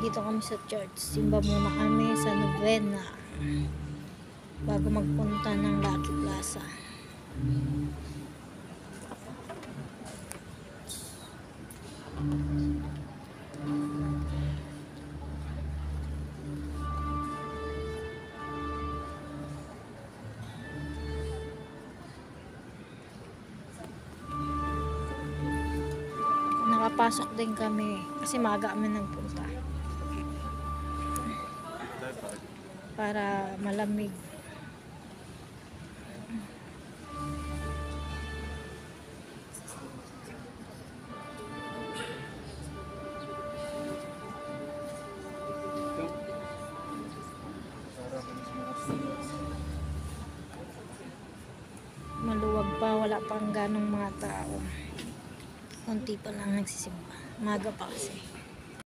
Dito kami sa church. Simba muna kami sa novena bago magpunta ng Lucky Plaza. Nakapasok din kami kasi maaga kami nagpunta para malamig. Maluwag pa, wala pang ganong mga tao. Konti pa lang nagsisimba. Maga pa kasi.